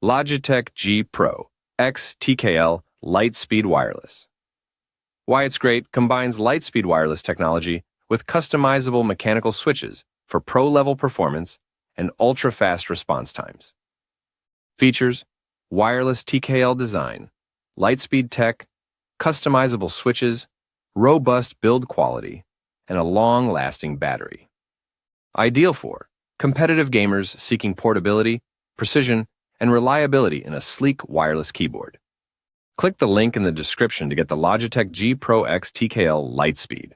Logitech G Pro X TKL LIGHTSPEED Wireless. Why it's great combines LIGHTSPEED Wireless Technology with customizable mechanical switches for pro-level performance and ultra-fast response times. Features: wireless TKL design, LIGHTSPEED tech, customizable switches, robust build quality, and a long-lasting battery. Ideal for competitive gamers seeking portability, precision, and reliability in a sleek wireless keyboard. Click the link in the description to get the Logitech G Pro X TKL LIGHTSPEED.